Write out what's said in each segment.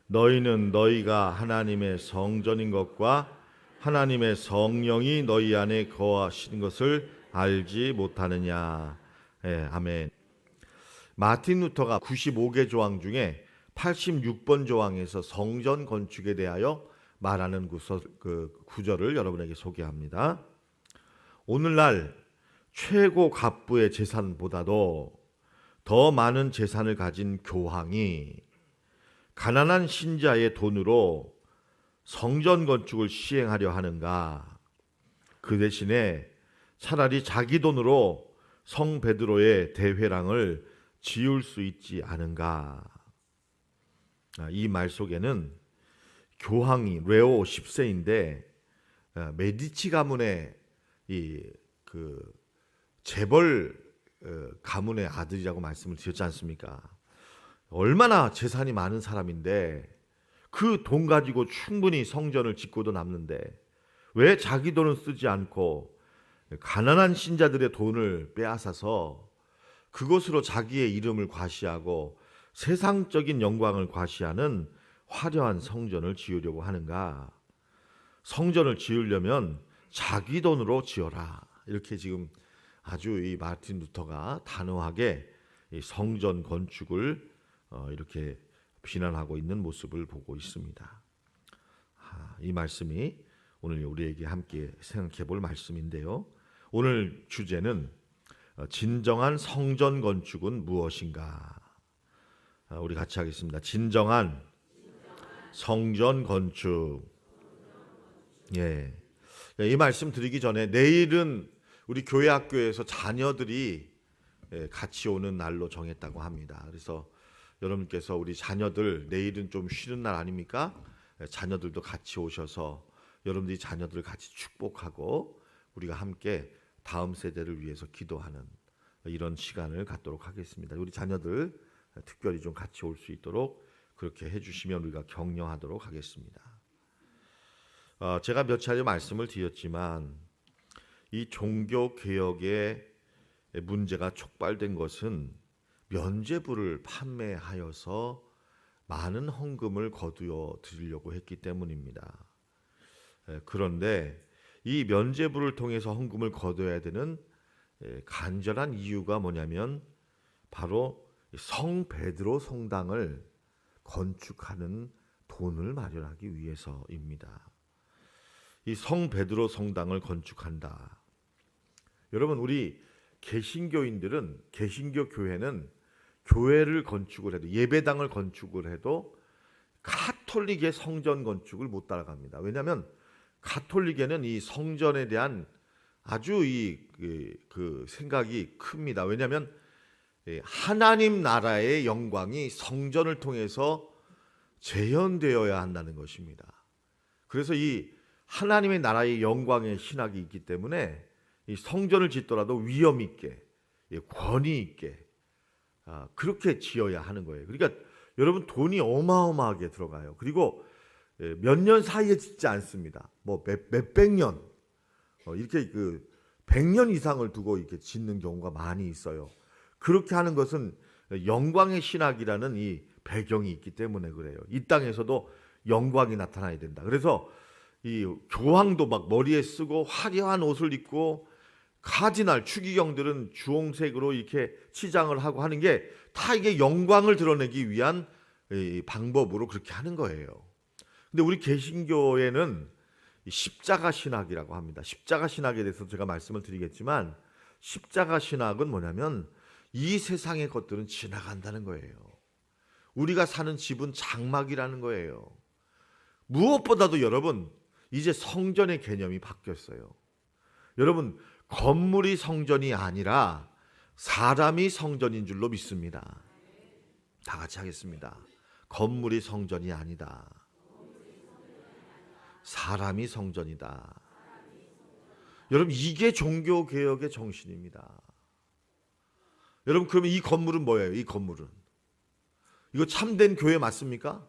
너희는 너희가 하나님의 성전인 것과 하나님의 성령이 너희 안에 거하시는 것을 알지 못하느냐. 아멘. 마틴 루터가 95개 조항 중에 86번 조항에서 성전 건축에 대하여 말하는 구절을 여러분에게 소개합니다. 오늘날 최고 갑부의 재산보다도 더 많은 재산을 가진 교황이 가난한 신자의 돈으로 성전 건축을 시행하려 하는가? 그 대신에 차라리 자기 돈으로 성 베드로의 대회랑을 지을 수 있지 않은가? 이 말 속에는 교황이 레오 10세인데 메디치 가문의 재벌 가문의 아들이라고 말씀을 드렸지 않습니까? 얼마나 재산이 많은 사람인데 그 돈 가지고 충분히 성전을 짓고도 남는데 왜 자기 돈을 쓰지 않고 가난한 신자들의 돈을 빼앗아서 그것으로 자기의 이름을 과시하고 세상적인 영광을 과시하는 화려한 성전을 지으려고 하는가? 성전을 지으려면 자기 돈으로 지어라. 이렇게 지금 아주 이 마틴 루터가 단호하게 이 성전 건축을 이렇게 비난하고 있는 모습을 보고 있습니다. 이 말씀이 오늘 우리에게 함께 생각해 볼 말씀인데요. 오늘 주제는 진정한 성전 건축은 무엇인가? 우리 같이 하겠습니다. 진정한 성전 건축. 이 말씀 드리기 전에 내일은 우리 교회 학교에서 자녀들이 같이 오는 날로 정했다고 합니다. 그래서 여러분께서 우리 자녀들 내일은 좀 쉬는 날 아닙니까? 자녀들도 같이 오셔서 여러분들이 자녀들을 같이 축복하고 우리가 함께 다음 세대를 위해서 기도하는 이런 시간을 갖도록 하겠습니다. 우리 자녀들 특별히 좀 같이 올 수 있도록 그렇게 해주시면 우리가 격려하도록 하겠습니다. 제가 몇 차례 말씀을 드렸지만 이 종교 개혁의 문제가 촉발된 것은 면죄부를 판매하여서 많은 헌금을 거두어 드리려고 했기 때문입니다. 그런데 이 면죄부를 통해서 헌금을 거둬야 되는 간절한 이유가 뭐냐면 바로 성 베드로 성당을 건축하는 돈을 마련하기 위해서입니다. 이 성 베드로 성당을 건축한다. 여러분, 우리 개신교인들은, 개신교 교회는 교회를 건축을 해도, 예배당을 건축을 해도 가톨릭의 성전 건축을 못 따라갑니다. 왜냐하면 가톨릭에는 이 성전에 대한 아주 그 생각이 큽니다. 왜냐하면 하나님 나라의 영광이 성전을 통해서 재현되어야 한다는 것입니다. 그래서 이 하나님의 나라의 영광의 신학이 있기 때문에 이 성전을 짓더라도 위엄 있게, 권위 있게 그렇게 지어야 하는 거예요. 그러니까 여러분, 돈이 어마어마하게 들어가요. 그리고 몇 년 사이에 짓지 않습니다. 뭐 몇백 년, 이렇게 100년 이상을 두고 이렇게 짓는 경우가 많이 있어요. 그렇게 하는 것은 영광의 신학이라는 이 배경이 있기 때문에 그래요. 이 땅에서도 영광이 나타나야 된다. 그래서 이 교황도 막 머리에 쓰고 화려한 옷을 입고 카디날, 추기경들은 주홍색으로 이렇게 치장을 하고 하는 게 다 이게 영광을 드러내기 위한 방법으로 그렇게 하는 거예요. 근데 우리 개신교에는 십자가 신학이라고 합니다. 십자가 신학에 대해서 제가 말씀을 드리겠지만 십자가 신학은 뭐냐면 이 세상의 것들은 지나간다는 거예요. 우리가 사는 집은 장막이라는 거예요. 무엇보다도 여러분, 이제 성전의 개념이 바뀌었어요. 여러분, 건물이 성전이 아니라 사람이 성전인 줄로 믿습니다. 다 같이 하겠습니다. 건물이 성전이 아니다. 사람이 성전이다. 여러분, 이게 종교개혁의 정신입니다. 여러분, 그러면 이 건물은 뭐예요? 이 건물은 이거 참된 교회 맞습니까?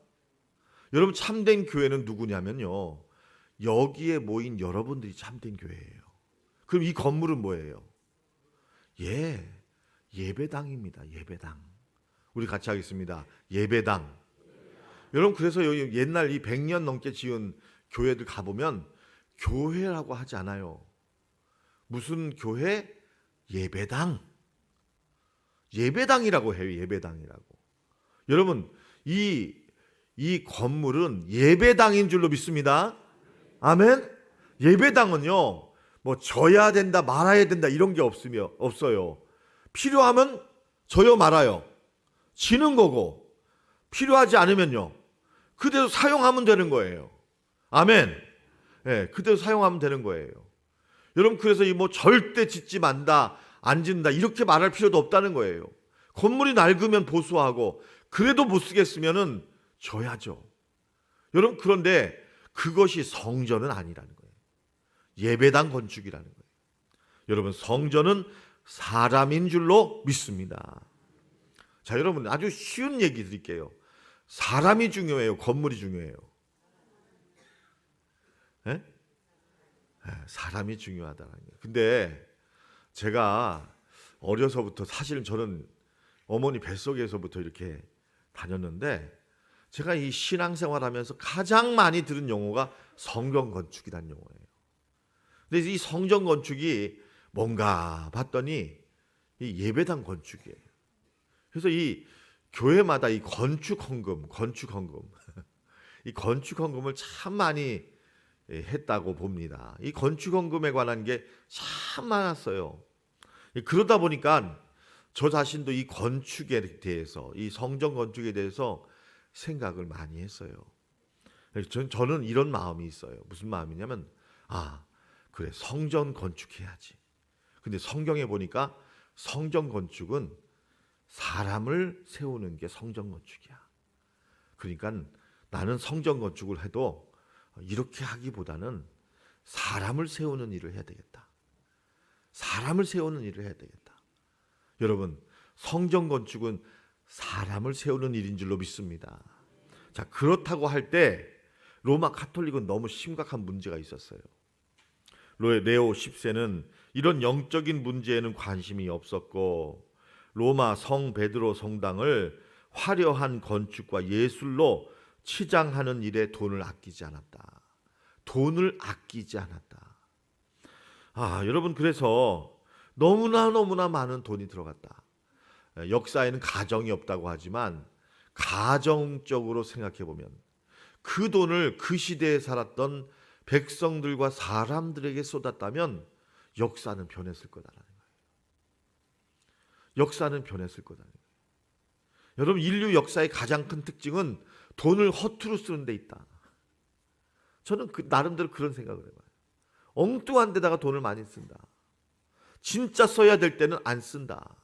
여러분, 참된 교회는 누구냐면요, 여기에 모인 여러분들이 참된 교회예요. 그럼 이 건물은 뭐예요? 예배당입니다. 예배당. 우리 같이 하겠습니다. 예배당. 여러분, 그래서 옛날 이 100년 넘게 지은 교회들 가보면 교회라고 하지 않아요. 무슨 교회? 예배당. 예배당이라고 해요. 예배당이라고. 여러분, 이 건물은 예배당인 줄로 믿습니다. 아멘. 예배당은요, 뭐 져야 된다, 말아야 된다 이런 게 없어요. 필요하면 져요, 말아요. 지는 거고, 필요하지 않으면요, 그대로 사용하면 되는 거예요. 아멘. 네, 그대로 사용하면 되는 거예요. 여러분, 그래서 이 뭐 절대 짓지 만다, 안 짓는다 이렇게 말할 필요도 없다는 거예요. 건물이 낡으면 보수하고, 그래도 못 쓰겠으면은 줘야죠. 여러분, 그런데 그것이 성전은 아니라는 거예요. 예배당 건축이라는 거예요. 여러분, 성전은 사람인 줄로 믿습니다. 자, 여러분, 아주 쉬운 얘기 드릴게요. 사람이 중요해요, 건물이 중요해요? 네? 사람이 중요하다는 거예요. 근데 제가 어려서부터, 사실은 저는 어머니 뱃속에서부터 이렇게 다녔는데, 제가 이 신앙생활하면서 가장 많이 들은 용어가 성전 건축이라는 용어예요. 근데 이 성전 건축이 뭔가 봤더니 이 예배당 건축이에요. 그래서 이 교회마다 이 건축 헌금 이 건축 헌금을 참 많이 했다고 봅니다. 이 건축 헌금에 관한 게 참 많았어요. 그러다 보니까 저 자신도 이 건축에 대해서, 이 성전 건축에 대해서 생각을 많이 했어요. 저는 이런 마음이 있어요. 무슨 마음이냐면, 그래, 성전 건축해야지. 근데 성경에 보니까 성전 건축은 사람을 세우는 게 성전 건축이야. 그러니까 나는 성전 건축을 해도 이렇게 하기보다는 사람을 세우는 일을 해야 되겠다. 사람을 세우는 일을 해야 되겠다. 여러분, 성전 건축은 사람을 세우는 일인 줄로 믿습니다. 자, 그렇다고 할 때 로마 가톨릭은 너무 심각한 문제가 있었어요. 레오 10세는 이런 영적인 문제에는 관심이 없었고, 로마 성 베드로 성당을 화려한 건축과 예술로 치장하는 일에 돈을 아끼지 않았다. 돈을 아끼지 않았다. 여러분, 그래서 너무나 많은 돈이 들어갔다. 역사에는 가정이 없다고 하지만 가정적으로 생각해 보면 그 돈을 그 시대에 살았던 백성들과 사람들에게 쏟았다면 역사는 변했을 거다라는 거예요. 역사는 변했을 거다라는 거예요. 여러분, 인류 역사의 가장 큰 특징은 돈을 허투루 쓰는 데 있다. 저는 나름대로 그런 생각을 해봐요. 엉뚱한 데다가 돈을 많이 쓴다. 진짜 써야 될 때는 안 쓴다.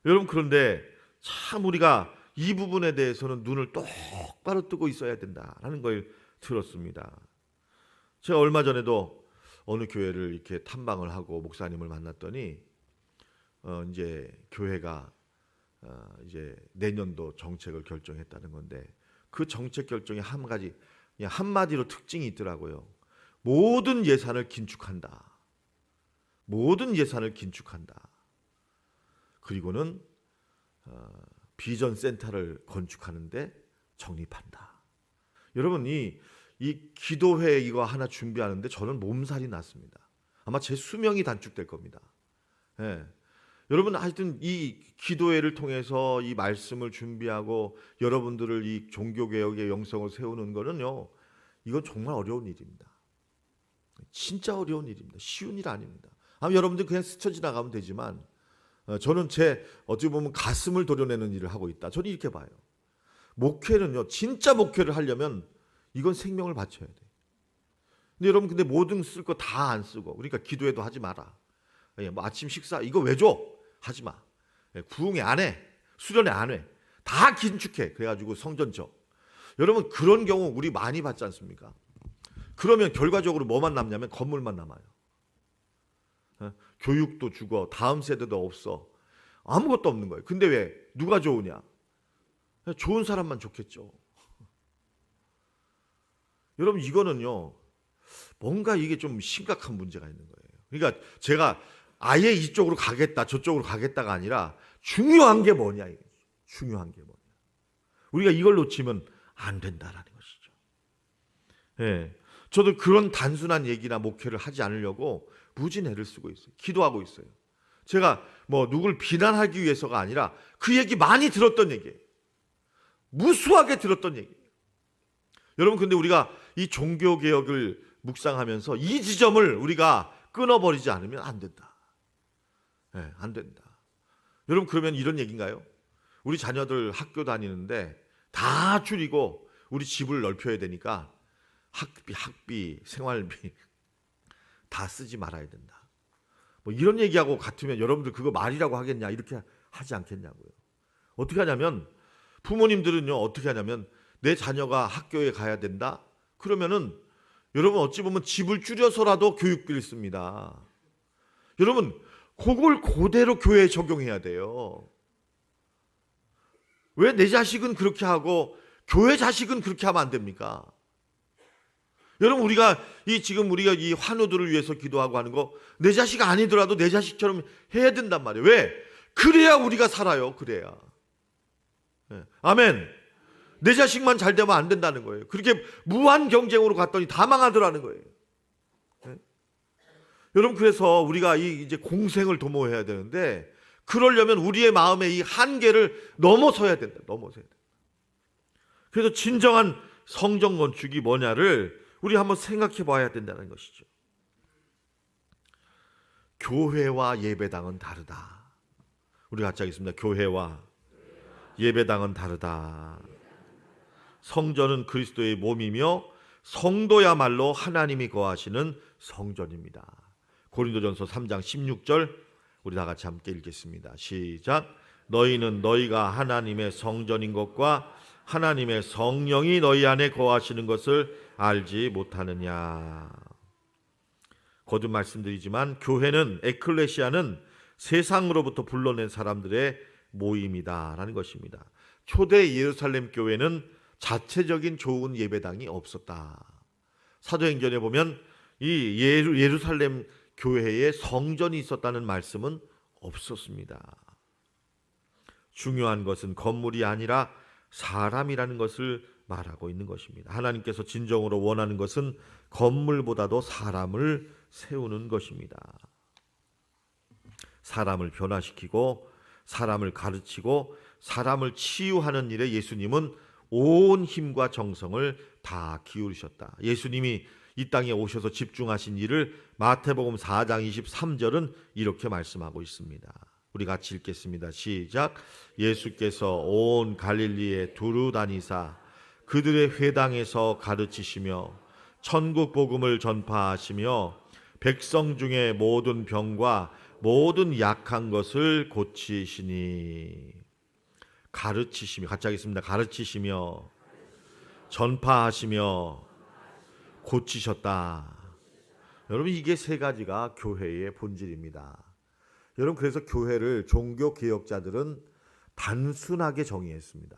여러분, 그런데 참 우리가 이 부분에 대해서는 눈을 똑바로 뜨고 있어야 된다라는 걸 들었습니다. 제가 얼마 전에도 어느 교회를 이렇게 탐방을 하고 목사님을 만났더니 이제 교회가 이제 내년도 정책을 결정했다는 건데, 그 정책 결정에 한 가지, 그냥 한마디로 특징이 있더라고요. 모든 예산을 긴축한다. 모든 예산을 긴축한다. 그리고는 비전 센터를 건축하는데 적립한다. 여러분, 이 기도회 이거 하나 준비하는데 저는 몸살이 났습니다. 아마 제 수명이 단축될 겁니다. 예. 여러분, 하여튼 이 기도회를 통해서 이 말씀을 준비하고 여러분들을 이 종교개혁의 영성을 세우는 거는요, 이건 정말 어려운 일입니다. 진짜 어려운 일입니다. 쉬운 일 아닙니다. 아마 여러분들 그냥 스쳐 지나가면 되지만, 저는 제 어찌 보면 가슴을 도려내는 일을 하고 있다. 저는 이렇게 봐요. 목회는요, 진짜 목회를 하려면 이건 생명을 바쳐야 돼. 근데 여러분, 근데 모든 쓸 거 다 안 쓰고, 그러니까 기도회도 하지 마라. 뭐 아침 식사 이거 왜 줘? 하지 마. 부흥회 안 해. 수련회 안 해. 다 긴축해. 그래가지고 성전 져. 여러분, 그런 경우 우리 많이 봤지 않습니까? 그러면 결과적으로 뭐만 남냐면 건물만 남아요. 교육도 죽어. 다음 세대도 없어. 아무것도 없는 거예요. 근데 왜? 누가 좋으냐? 좋은 사람만 좋겠죠. 여러분, 이거는요, 뭔가 이게 좀 심각한 문제가 있는 거예요. 그러니까 제가 아예 이쪽으로 가겠다, 저쪽으로 가겠다가 아니라 중요한 게 뭐냐, 이게. 중요한 게 뭐냐. 우리가 이걸 놓치면 안 된다라는 것이죠. 예, 저도 그런 단순한 얘기나 목회를 하지 않으려고 무진 애를 쓰고 있어요. 기도하고 있어요. 제가 뭐 누굴 비난하기 위해서가 아니라 그 얘기 많이 들었던 얘기예요. 무수하게 들었던 얘기예요. 여러분, 근데 우리가 이 종교개혁을 묵상하면서 이 지점을 우리가 끊어버리지 않으면 안 된다. 네, 안 된다. 여러분, 그러면 이런 얘기인가요? 우리 자녀들 학교 다니는데 다 줄이고 우리 집을 넓혀야 되니까 학비, 생활비 다 쓰지 말아야 된다. 뭐 이런 얘기하고 같으면 여러분들 그거 말이라고 하겠냐, 이렇게 하지 않겠냐고요. 어떻게 하냐면, 부모님들은요 어떻게 하냐면, 내 자녀가 학교에 가야 된다? 그러면은 여러분 어찌 보면 집을 줄여서라도 교육비를 씁니다. 여러분, 그걸 그대로 교회에 적용해야 돼요. 왜 내 자식은 그렇게 하고 교회 자식은 그렇게 하면 안 됩니까? 여러분, 우리가 이 환우들을 위해서 기도하고 하는 거 내 자식 아니더라도 내 자식처럼 해야 된단 말이에요. 왜? 그래야 우리가 살아요. 그래야. 네. 아멘. 내 자식만 잘 되면 안 된다는 거예요. 그렇게 무한 경쟁으로 갔더니 다 망하더라는 거예요. 네? 여러분, 그래서 우리가 이제 공생을 도모해야 되는데, 그러려면 우리의 마음의 이 한계를 넘어서야 된다. 넘어서야 된다. 그래서 진정한 성전 건축이 뭐냐를 우리 한번 생각해 봐야 된다는 것이죠. 교회와 예배당은 다르다. 우리 같이 하겠습니다. 교회와 예배당은 다르다. 성전은 그리스도의 몸이며 성도야말로 하나님이 거하시는 성전입니다. 고린도전서 3장 16절 우리 다 같이 함께 읽겠습니다. 시작. 너희는 너희가 하나님의 성전인 것과 하나님의 성령이 너희 안에 거하시는 것을 알지 못하느냐. 거듭 말씀드리지만 교회는, 에클레시아는 세상으로부터 불러낸 사람들의 모임이다라는 것입니다. 초대 예루살렘 교회는 자체적인 좋은 예배당이 없었다. 사도행전에 보면 이 예루살렘 교회에 성전이 있었다는 말씀은 없었습니다. 중요한 것은 건물이 아니라 사람이라는 것을 말하고 있는 것입니다. 하나님께서 진정으로 원하는 것은 건물보다도 사람을 세우는 것입니다. 사람을 변화시키고 사람을 가르치고 사람을 치유하는 일에 예수님은 온 힘과 정성을 다 기울이셨다. 예수님이 이 땅에 오셔서 집중하신 일을 마태복음 4장 23절은 이렇게 말씀하고 있습니다. 우리 같이 읽겠습니다. 시작. 예수께서 온 갈릴리에 두루 다니사 그들의 회당에서 가르치시며 천국 복음을 전파하시며 백성 중에 모든 병과 모든 약한 것을 고치시니. 가르치시며, 같이 하겠습니다. 가르치시며 전파하시며 고치셨다. 여러분, 이게 세 가지가 교회의 본질입니다. 여러분, 그래서 교회를 종교 개혁자들은 단순하게 정의했습니다.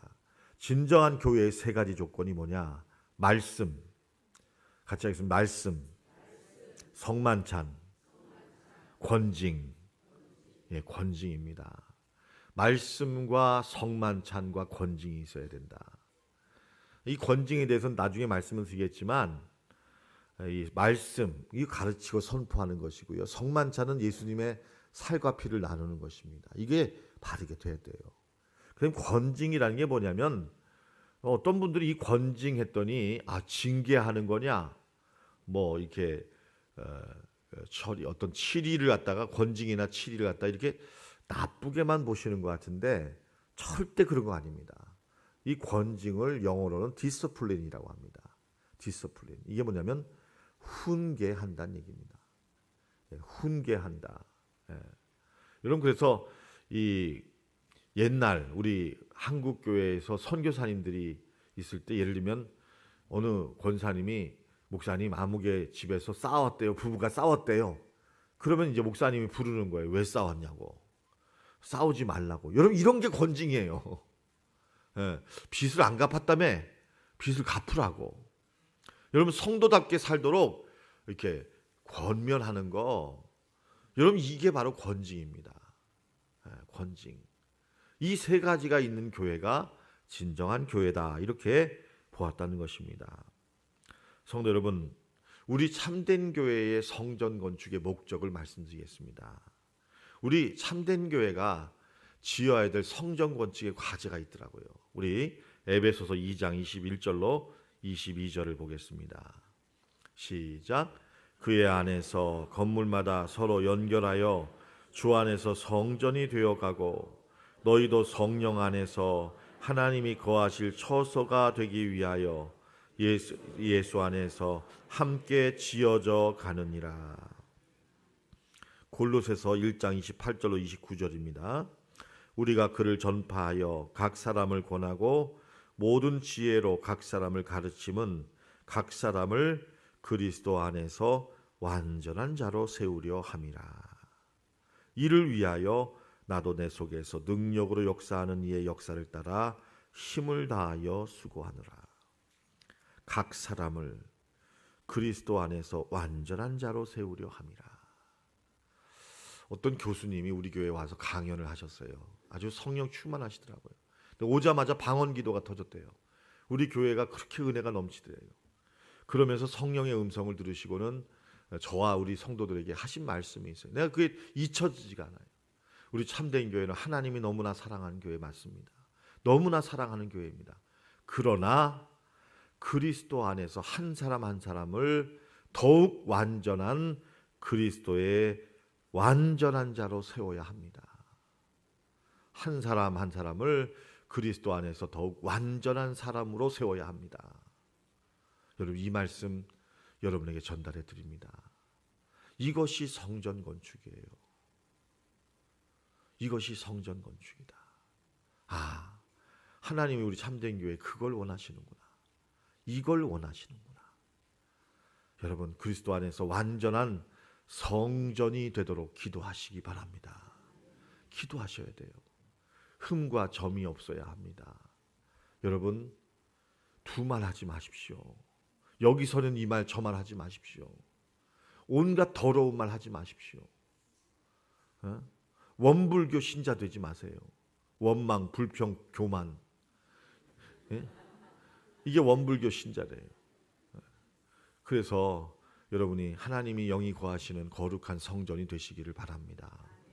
진정한 교회의 세 가지 조건이 뭐냐? 말씀, 같이 하겠습니다. 말씀, 성만찬, 권징. 예, 권징입니다. 말씀과 성만찬과 권징이 있어야 된다. 이 권징에 대해서는 나중에 말씀을 드리겠지만, 이 말씀, 이 가르치고 선포하는 것이고요. 성만찬은 예수님의 살과 피를 나누는 것입니다. 이게 바르게 돼야 돼요. 그럼 권징이라는 게 뭐냐면, 어떤 분들이 이 권징했더니 징계하는 거냐, 뭐 이렇게 어떤 치리를 갖다가, 권징이나 치리를 갖다가 이렇게 나쁘게만 보시는 것 같은데 절대 그런 거 아닙니다. 이 권징을 영어로는 디스플린이라고 합니다. 디스플린. 이게 뭐냐면 훈계한다는 얘기입니다. 훈계한다. 여러분, 그래서 이 옛날 우리 한국 교회에서 선교사님들이 있을 때, 예를 들면 어느 권사님이, 목사님 아무개 집에서 싸웠대요. 부부가 싸웠대요. 그러면 이제 목사님이 부르는 거예요. 왜 싸웠냐고. 싸우지 말라고. 여러분, 이런 게 권징이에요. 빚을 안 갚았다며 빚을 갚으라고. 여러분, 성도답게 살도록 이렇게 권면하는 거, 여러분, 이게 바로 권징입니다. 권징. 이 세 가지가 있는 교회가 진정한 교회다. 이렇게 보았다는 것입니다. 성도 여러분, 우리 참된 교회의 성전 건축의 목적을 말씀드리겠습니다. 우리 참된 교회가 지어야 될 성전 건축의 과제가 있더라고요. 우리 에베소서 2장 21절로 22절을 보겠습니다. 시작. 그의 안에서 건물마다 서로 연결하여 주 안에서 성전이 되어가고 너희도 성령 안에서 하나님이 거하실 처소가 되기 위하여 예수 안에서 함께 지어져 가느니라. 골로새서 1장 28절로 29절입니다. 우리가 그를 전파하여 각 사람을 권하고 모든 지혜로 각 사람을 가르침은 각 사람을 그리스도 안에서 완전한 자로 세우려 함이라. 이를 위하여 나도 내 속에서 능력으로 역사하는 이의 역사를 따라 힘을 다하여 수고하노라. 각 사람을 그리스도 안에서 완전한 자로 세우려 함이라. 어떤 교수님이 우리 교회에 와서 강연을 하셨어요. 아주 성령 충만하시더라고요. 오자마자 방언 기도가 터졌대요. 우리 교회가 그렇게 은혜가 넘치더래요. 그러면서 성령의 음성을 들으시고는 저와 우리 성도들에게 하신 말씀이 있어요. 내가 그게 잊혀지지가 않아요. 우리 참된 교회는 하나님이 너무나 사랑하는 교회 맞습니다. 너무나 사랑하는 교회입니다. 그러나 그리스도 안에서 한 사람 한 사람을 더욱 완전한 그리스도의 완전한 자로 세워야 합니다. 한 사람 한 사람을 그리스도 안에서 더욱 완전한 사람으로 세워야 합니다. 여러분, 이 말씀 여러분에게 전달해 드립니다. 이것이 성전 건축이에요. 이것이 성전 건축이다. 아, 하나님이 우리 참된 교회에 그걸 원하시는구나. 이걸 원하시는구나. 여러분, 그리스도 안에서 완전한 성전이 되도록 기도하시기 바랍니다. 기도하셔야 돼요. 흠과 점이 없어야 합니다. 여러분, 두말 하지 마십시오. 여기서는 이 말 저 말 하지 마십시오. 온갖 더러운 말 하지 마십시오. 원불교 신자 되지 마세요. 원망, 불평, 교만. 이게 원불교 신자래요. 그래서 여러분이 하나님이 영이 거하시는 거룩한 성전이 되시기를 바랍니다.